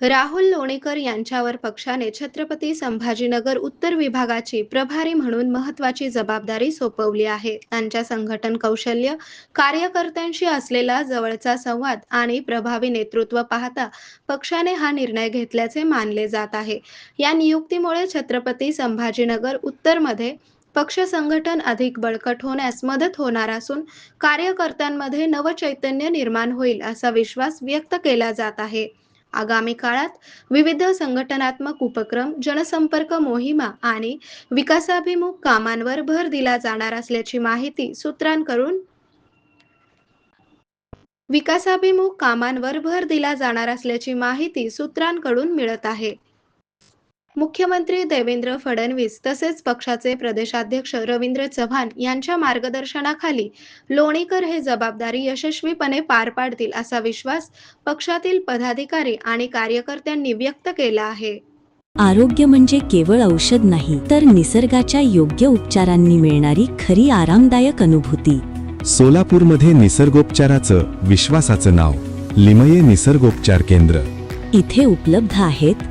राहुल लोणीकर यांच्यावर पक्षाने छत्रपती संभाजीनगर उत्तर विभागाची प्रभारी म्हणून महत्त्वाची जबाबदारी सोपवली आहे. त्यांच्या संघटन कौशल्य, कार्यकर्त्यांशी असलेला जवळचा संवाद आणि प्रभावी नेतृत्व पाहता पक्षाने हा निर्णय घेतल्याचे मानले जात आहे. या नियुक्तीमुळे छत्रपती संभाजीनगर उत्तरमध्ये पक्ष संघटन अधिक बळकट होण्यास मदत होणार असून कार्यकर्त्यांमध्ये नवचैतन्य निर्माण होईल असा विश्वास व्यक्त केला जात आहे. आगामी काळात विविध संघटनात्मक उपक्रम, जनसंपर्क मोहिमा आणि विकासाभिमुख कामांवर भर दिला जाणार असल्याची माहिती सूत्रांकडून विकासाभिमुख कामांवर भर दिला जाणार असल्याची माहिती सूत्रांकडून मिळत आहे. मुख्यमंत्री देवेंद्र फडणवीस तसेच पक्षाचे प्रदेशाध्यक्ष रवींद्र चव्हाण यांच्या मार्गदर्शनाखाली लोणीकर हे जबाबदारी यशस्वीपणे पार पाडतील असा विश्वास पक्षातील पदाधिकारी आणि कार्यकर्त्यांनी व्यक्त केला आहे. आरोग्य म्हणजे केवळ औषध नाही, तर निसर्गाच्या योग्य उपचारांनी मिळणारी खरी आरामदायक अनुभूती. सोलापूरमध्ये निसर्गोपचाराचं विश्वासाचं नाव लिमये निसर्गोपचार केंद्र. इथे उपलब्ध आहेत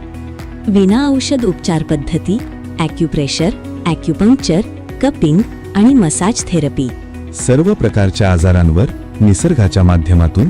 विना औषध उपचार पद्धती, ॲक्युप्रेशर, ॲक्युपंक्चर, कपिंग आणि मसाज थेरपी. सर्व प्रकारच्या आजारांवर निसर्गाच्या माध्यमातून